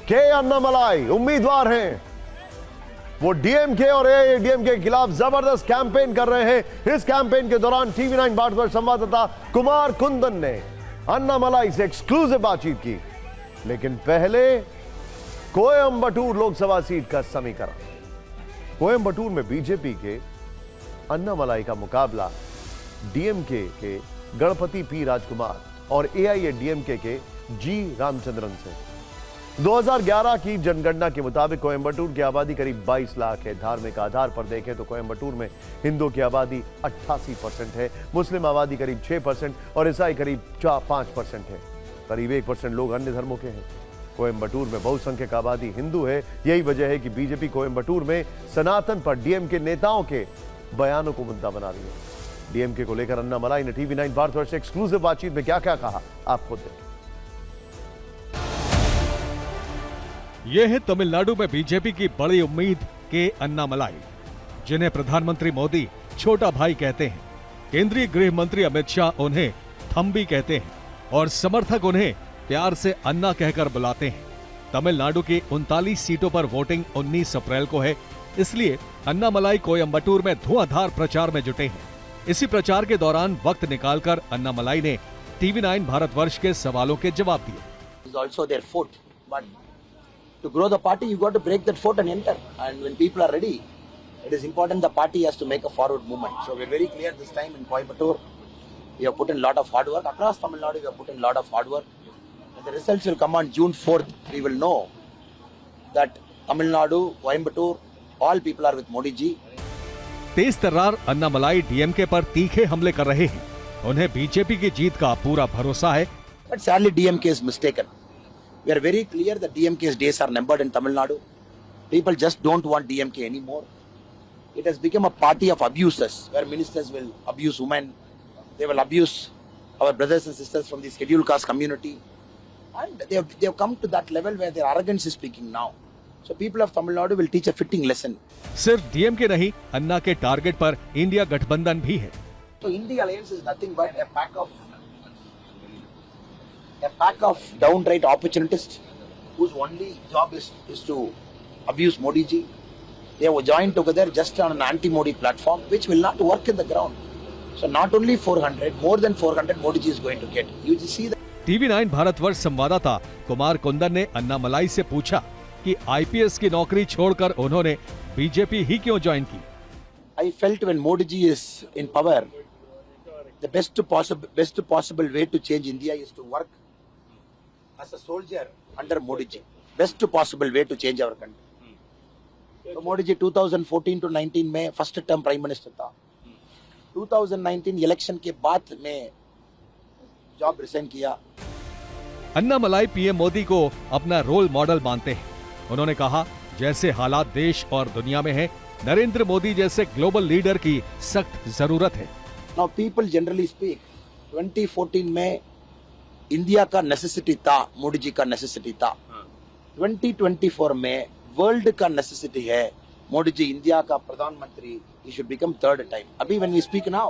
Speaker 1: के अन्नामलाई उम्मीदवार हैं। वो डीएमके और एआईएडीएमके के खिलाफ जबरदस्त कैंपेन कर रहे हैं। इस कैंपेन के दौरान TV9 भारतवर्ष संवाददाता कुमार कुंदन ने अन्नामलाई से एक्सक्लूसिव बातचीत की। लेकिन पहले कोयंबटूर लोकसभा सीट का समीकरण। कोयंबटूर में बीजेपी के अन्नामलाई का मुकाबला डीएमके के गणपति पी राजकुमार और एआईएडीएमके के जी रामचंद्रन से। 2011 की जनगणना के मुताबिक कोयंबटूर की आबादी करीब 22 लाख है। धार्मिक आधार पर देखें तो कोयंबटूर में हिंदुओं की आबादी 88% है, मुस्लिम आबादी करीब 6% और ईसाई करीब 5% है। करीब 1% लोग अन्य धर्मों के हैं। कोयंबटूर में बहुसंख्यक आबादी हिंदू है। यही वजह है कि बीजेपी कोयंबटूर में सनातन पर डीएमके नेताओं के बयानों को मुद्दा बना रही है। डीएमके को लेकर अन्नामलाई ने टीवी 9 भारतवर्ष से एक्सक्लूसिव बातचीत में क्या क्या कहा, आप खुद देखें।
Speaker 2: यह है तमिलनाडु में बीजेपी की बड़ी उम्मीद के अन्नामलाई, जिन्हें प्रधानमंत्री मोदी छोटा भाई कहते हैं। केंद्रीय गृह मंत्री अमित शाह उन्हें थंबी कहते हैं और समर्थक उन्हें प्यार से अन्ना कहकर बुलाते हैं। तमिलनाडु की 39 सीटों पर वोटिंग 19 अप्रैल को है, इसलिए अन्नामलाई कोयंबटूर में धुआंधार प्रचार में जुटे हैं। इसी प्रचार के दौरान वक्त निकालकर अन्नामलाई ने टीवी 9 भारतवर्ष के सवालों के जवाब दिए।
Speaker 19: To grow the party, you got to break that fort and enter. And when people are ready, it is important the party has to make a forward movement. So we're very clear this time in Coimbatore. We have put in a lot of hard work. Across Tamil Nadu, we have put in a lot of hard work. And the results will come on June 4th. We will know that Tamil Nadu, Coimbatore, all people are with Modi ji.
Speaker 2: तेज तर्रार अन्नामलाई डीएमके पर तीखे हमले कर रहे हैं। उन्हें बीजेपी की जीत का पूरा भरोसा है।
Speaker 19: But sadly, DMK is mistaken. We are very clear that DMK's days are numbered in Tamil Nadu. People just don't want DMK anymore. It has become a party of abusers, where ministers will abuse women. They will abuse our brothers and sisters from the scheduled caste community. And they have come to that level where their arrogance is speaking now. So people of Tamil Nadu will teach a fitting lesson.
Speaker 2: सिर्फ डीएमके नहीं, अन्ना के टारगेट पर इंडिया गठबंधन भी है।
Speaker 19: So India Alliance is nothing but a pack of downright opportunists whose only job is to abuse Modi ji. They have joined together just on an anti-Modi platform, which will not work in the ground. So not only 400, more than 400 Modi ji is going to get. You just see that.
Speaker 2: TV 9 Bharatvarsh संवाददाता कुमार कुंदन ने अन्नामलाई से पूछा कि आईपीएस की नौकरी छोड़कर उन्होंने बीजेपी ही क्यों ज्वाइन की।
Speaker 19: I felt when Modi ji is in power, the best possible way to change India is to work as a soldier under Modi ji. Best possible way to change our country. So Modi ji 2014 to 19 में first term prime minister था। 2019 इलेक्शन के बाद में जॉब रिजाइन किया।
Speaker 2: अन्नामलाई पीएम मोदी को अपना रोल मॉडल मानते हैं। उन्होंने कहा, जैसे हालात देश और दुनिया में है, नरेंद्र मोदी जैसे ग्लोबल लीडर की सख्त जरूरत है।
Speaker 19: Now people generally speak 2014 में इंडिया का नेसेसिटी था, मोदी जी का नेसेसिटी था। 2024 में वर्ल्ड का नेसेसिटी है, मोदी जी इंडिया का प्रधानमंत्री, he should become third time. अभी when we speak now,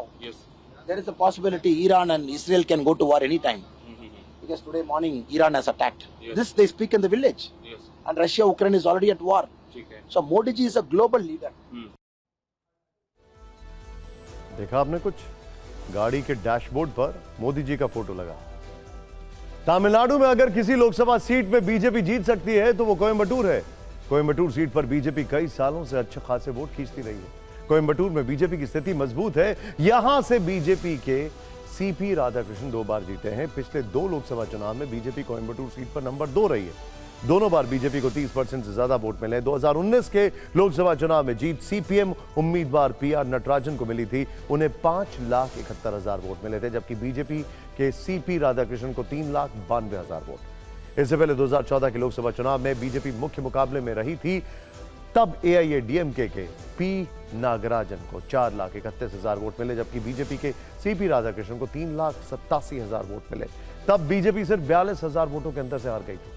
Speaker 19: there is a possibility Iran and Israel can go to war any time. Because today morning Iran has attacked. This they speak in the village. And Russia, Ukraine is already at war. So Modi ji is a global leader.
Speaker 1: देखा आपने कुछ? गाड़ी के डैशबोर्ड पर मोदी जी का फोटो लगा। तमिलनाडु में अगर किसी लोकसभा सीट में बीजेपी जीत सकती है तो वो कोयंबटूर है। कोयंबटूर सीट पर बीजेपी कई सालों से अच्छे खासे वोट खींचती रही है। कोयंबटूर में बीजेपी की स्थिति मजबूत है। यहां से बीजेपी के सीपी राधाकृष्णन 2 बार जीते हैं। पिछले 2 लोकसभा चुनाव में बीजेपी कोयंबटूर सीट पर नंबर 2 रही है। दोनों बार बीजेपी को 30% से ज्यादा वोट मिले। 2019 के लोकसभा चुनाव में जीत सीपीएम उम्मीदवार पीआर नटराजन को मिली थी। उन्हें 5,71,000 वोट मिले थे, जबकि बीजेपी के सीपी राधाकृष्णन को 3,92,000 वोट। इससे पहले 2014 के लोकसभा चुनाव में बीजेपी मुख्य मुकाबले में रही थी। तब एआईएडीएमके के पी नागराजन को 4,31,000 वोट मिले, जबकि बीजेपी के सीपी राधाकृष्णन को 3,87,000 वोट मिले। तब बीजेपी सिर्फ 42,000 वोटों के अंतर से हार गई थी।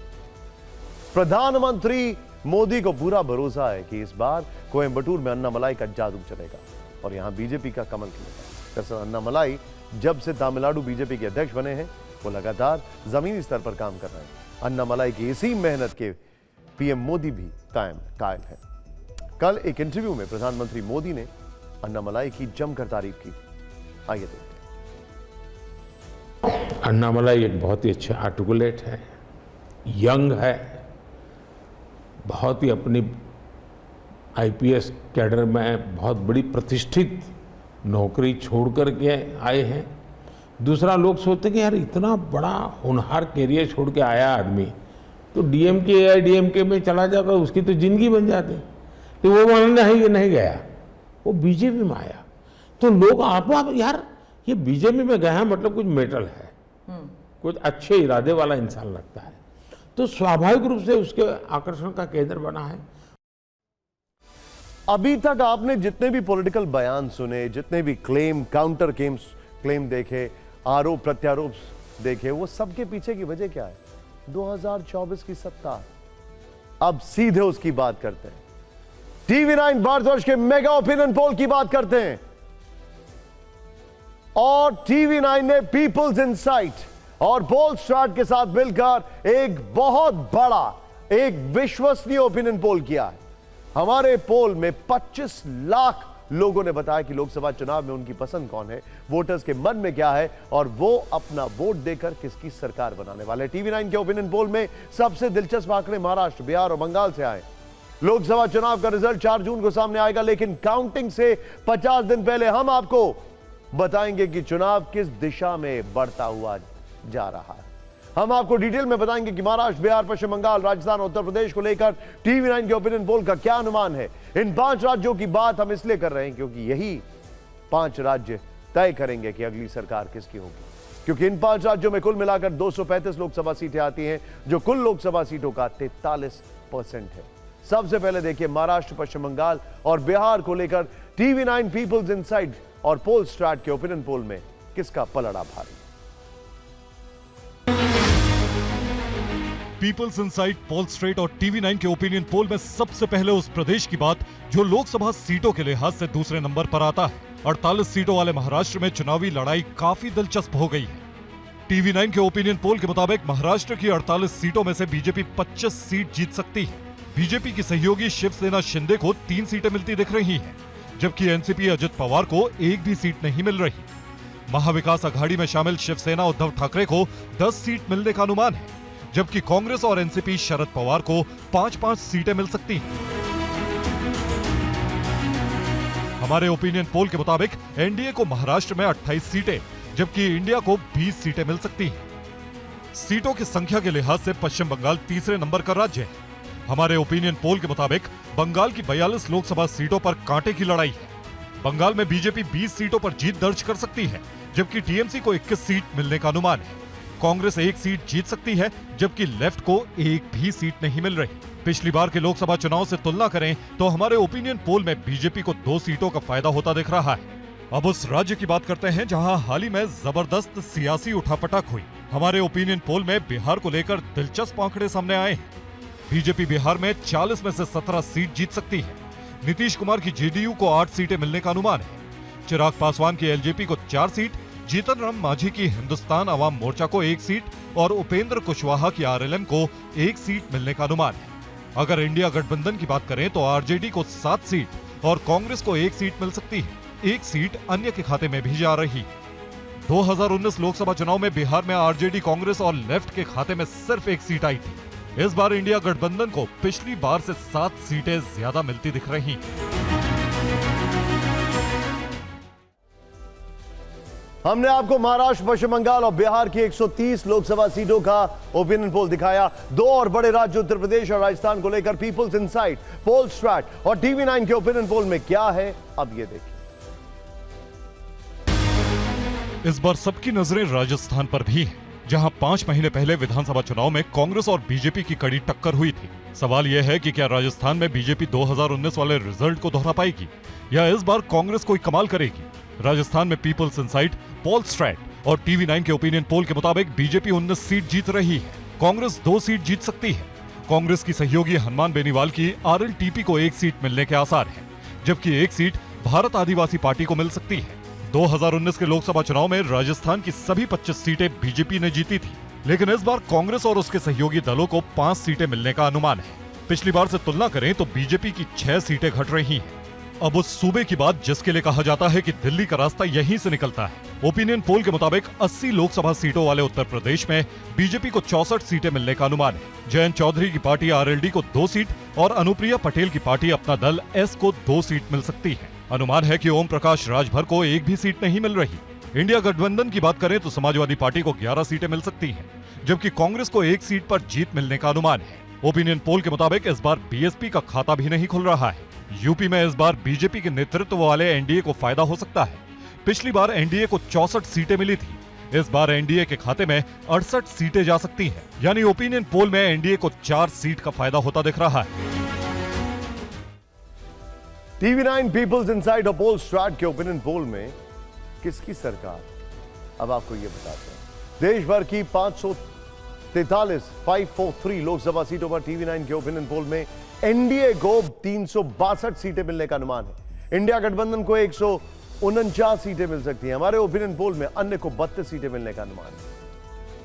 Speaker 1: प्रधानमंत्री मोदी को पूरा भरोसा है कि इस बार कोयंबटूर में अन्नामलाई का जादू चलेगा और यहां बीजेपी का कमल खिलेगा। दरअसल अन्नामलाई जब से तमिलनाडु बीजेपी के अध्यक्ष बने हैं, वो लगातार जमीनी स्तर पर काम कर रहे हैं। अन्नामलाई की इसी मेहनत के पीएम मोदी भी कायल है। कल एक इंटरव्यू में प्रधानमंत्री मोदी ने अन्नामलाई की जमकर तारीफ की। आइए देखते हैं।
Speaker 20: अन्नामलाई एक बहुत ही अच्छा आर्टिकुलेट है, यंग है, बहुत ही अपनी आईपीएस कैडर में बहुत बड़ी प्रतिष्ठित नौकरी छोड़ कर के आए हैं। दूसरा, लोग सोचते कि यार इतना बड़ा होनहार कैरियर छोड़ के आया आदमी तो डीएमके या डीएमके में चला जाता, उसकी तो जिंदगी बन जाती। तो वो मानना नहीं गया, वो बीजेपी में आया। तो लोग आप यार ये बीजेपी में गया है मतलब कुछ मेटल है, कुछ अच्छे इरादे वाला इंसान लगता है, तो स्वाभाविक रूप से उसके आकर्षण का केंद्र बना है।
Speaker 1: अभी तक आपने जितने भी पॉलिटिकल बयान सुने, जितने भी क्लेम काउंटर क्लेम देखे, आरोप प्रत्यारोप देखे, वो सबके पीछे की वजह क्या है? 2024 की सत्ता। अब सीधे उसकी बात करते हैं। TV9 भारतवर्ष के मेगा ओपिनियन पोल की बात करते हैं और TV9 ने पीपल्स इनसाइट और पोल स्टार्ट के साथ मिलकर एक बहुत बड़ा, एक विश्वसनीय ओपिनियन पोल किया है। हमारे पोल में 25 लाख लोगों ने बताया कि लोकसभा चुनाव में उनकी पसंद कौन है, वोटर्स के मन में क्या है और वो अपना वोट देकर किसकी सरकार बनाने वाले। TV9 के ओपिनियन पोल में सबसे दिलचस्प आंकड़े महाराष्ट्र, बिहार और बंगाल से आए। लोकसभा चुनाव का रिजल्ट 4 जून को सामने आएगा, लेकिन काउंटिंग से 50 दिन पहले हम आपको बताएंगे कि चुनाव किस दिशा में बढ़ता हुआ जा रहा है। हम आपको डिटेल में बताएंगे कि महाराष्ट्र, बिहार, पश्चिम बंगाल, राजस्थान, उत्तर प्रदेश को लेकर TV9 के ओपिनियन पोल का क्या अनुमान है। इन 5 राज्यों की बात हम इसलिए कर रहे हैं क्योंकि यही 5 राज्य तय करेंगे कि अगली सरकार किसकी होगी, क्योंकि इन 5 राज्यों में कुल मिलाकर 235 लोकसभा सीटें आती हैं, जो कुल लोकसभा सीटों का 43% है। सबसे पहले देखिए महाराष्ट्र, पश्चिम बंगाल और बिहार को लेकर TV9 पीपल्स इनसाइड और पोल स्टार्ट के ओपिनियन पोल में किसका पलड़ा भारी।
Speaker 9: पीपल्स इनसाइट, पोल स्ट्रेट और TV9 के ओपिनियन पोल में सबसे पहले उस प्रदेश की बात जो लोकसभा सीटों के लिहाज से दूसरे नंबर पर आता है। 48 सीटों वाले महाराष्ट्र में चुनावी लड़ाई काफी दिलचस्प हो गई है। TV9 के ओपिनियन पोल के मुताबिक महाराष्ट्र की 48 सीटों में से बीजेपी 25 सीट जीत सकती है। बीजेपी की सहयोगी शिवसेना शिंदे को 3 सीटें मिलती दिख रही हैं, जबकि एनसीपी अजित पवार को एक भी सीट नहीं मिल रही। महाविकास अघाड़ी में शामिल शिवसेना उद्धव ठाकरे को 10 सीट मिलने का अनुमान है, जबकि कांग्रेस और एनसीपी शरद पवार को 5-5 सीटें मिल सकती हैं। हमारे ओपिनियन पोल के मुताबिक एनडीए को महाराष्ट्र में 28 सीटें, जबकि इंडिया को 20 सीटें मिल सकती हैं। सीटों की संख्या के लिहाज से पश्चिम बंगाल तीसरे नंबर का राज्य है। हमारे ओपिनियन पोल के मुताबिक बंगाल की 42 लोकसभा सीटों पर कांटे की लड़ाई है। बंगाल में बीजेपी 20 सीटों पर जीत दर्ज कर सकती है, जबकि टीएमसी को 21 सीट मिलने का अनुमान है। कांग्रेस 1 सीट जीत सकती है, जबकि लेफ्ट को एक भी सीट नहीं मिल रही। पिछली बार के लोकसभा चुनाव से तुलना करें तो हमारे ओपिनियन पोल में बीजेपी को 2 सीटों का फायदा होता दिख रहा है। अब उस राज्य की बात करते हैं जहां हाल ही में जबरदस्त सियासी उठापटक हुई। हमारे ओपिनियन पोल में बिहार को लेकर दिलचस्प आंकड़े सामने आए हैं। बीजेपी बिहार में 40 में से 17 सीट जीत सकती है। नीतीश कुमार की जेडीयू को 8 सीटें मिलने का अनुमान है। चिराग पासवान की एलजेपी को 4 सीट, जीतन राम मांझी की हिंदुस्तान अवाम मोर्चा को 1 सीट और उपेंद्र कुशवाहा की आरएलएम को 1 सीट मिलने का अनुमान है। अगर इंडिया गठबंधन की बात करें तो आरजेडी को 7 सीट और कांग्रेस को 1 सीट मिल सकती है। 1 सीट अन्य के खाते में भी जा रही है। 2019 लोकसभा चुनाव में बिहार में आरजेडी, कांग्रेस और लेफ्ट के खाते में सिर्फ 1 सीट आई थी। इस बार इंडिया गठबंधन को पिछली बार से 7 सीटें ज्यादा मिलती दिख रही।
Speaker 1: हमने आपको महाराष्ट्र, पश्चिम बंगाल और बिहार की 130 लोकसभा सीटों का ओपिनियन पोल दिखाया। 2 और बड़े राज्य उत्तर प्रदेश और राजस्थान को लेकर पीपल्स इनसाइट, पोल स्ट्रैट और TV9 के ओपिनियन पोल में क्या है, अब ये देखिए।
Speaker 9: इस बार सबकी नजरें राजस्थान पर भी हैं, जहां 5 महीने पहले विधानसभा चुनाव में कांग्रेस और बीजेपी की कड़ी टक्कर हुई थी। सवाल यह है कि क्या राजस्थान में बीजेपी 2019 वाले रिजल्ट को दोहरा पाएगी या इस बार कांग्रेस कोई कमाल करेगी। राजस्थान में पीपल्स इनसाइट, पोल स्ट्रैट और TV9 के ओपिनियन पोल के मुताबिक बीजेपी 19 सीट जीत रही है। कांग्रेस 2 सीट जीत सकती है। कांग्रेस की सहयोगी हनुमान बेनीवाल की आरएलटीपी को 1 सीट मिलने के आसार हैं, जबकि 1 सीट भारत आदिवासी पार्टी को मिल सकती है। 2019 के लोकसभा चुनाव में राजस्थान की सभी 25 सीटें बीजेपी ने जीती थी, लेकिन इस बार कांग्रेस और उसके सहयोगी दलों को 5 सीटें मिलने का अनुमान है। पिछली बार से तुलना करें तो बीजेपी की 6 सीटें घट रही हैं। अब उस सूबे की बात जिसके लिए कहा जाता है कि दिल्ली का रास्ता यहीं से निकलता है। ओपिनियन पोल के मुताबिक 80 लोकसभा सीटों वाले उत्तर प्रदेश में बीजेपी को 64 सीटें मिलने का अनुमान है। जयंत चौधरी की पार्टी आरएलडी को 2 सीट और अनुप्रिया पटेल की पार्टी अपना दल एस को 2 सीट मिल सकती है। अनुमान है कि ओम प्रकाश राजभर को एक भी सीट नहीं मिल रही। इंडिया गठबंधन की बात करें तो समाजवादी पार्टी को 11 सीटें मिल सकती हैं, जबकि कांग्रेस को 1 सीट पर जीत मिलने का अनुमान है। ओपिनियन पोल के मुताबिक इस बार बीएसपी का खाता भी नहीं खुल रहा है। यूपी में इस बार बीजेपी के नेतृत्व वाले एनडीए को फायदा हो सकता है। पिछली बार एनडीए को 64 सीटें मिली थी, इस बार एनडीए के खाते में 68 सीटें जा सकती हैं। यानी ओपिनियन पोल में एनडीए को 4 सीट का फायदा होता दिख रहा है।
Speaker 1: TV9 पीपल्स इनसाइड पोल स्ट्रैट के ओपिनियन पोल में किसकी सरकार, अब आपको यह बताते हैं। देश भर की 543 लोकसभा सीटों पर TV9 के ओपिनियन पोल में एनडीए को 362 सीटें मिलने का अनुमान है। इंडिया गठबंधन को 149 सीटें मिल सकती हैं। हमारे ओपिनियन पोल में अन्य को 32 सीटें मिलने का अनुमान है।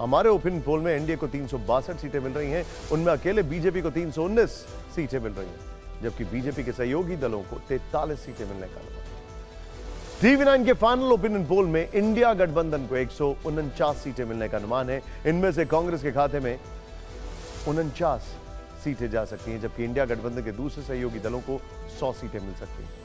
Speaker 1: हमारे ओपिनियन पोल में एनडीए को 362 सीटें मिल रही हैं, उनमें अकेले बीजेपी को 319 सीटें मिल रही हैं, जबकि बीजेपी के सहयोगी दलों को 43 सीटें मिलने का अनुमान है। TV9 के फाइनल ओपिनियन पोल में इंडिया गठबंधन को 149 सीटें मिलने का अनुमान है। इनमें से कांग्रेस के खाते में 49 सीटें जा सकती हैं, जबकि इंडिया गठबंधन के दूसरे सहयोगी दलों को 100 सीटें मिल सकती हैं।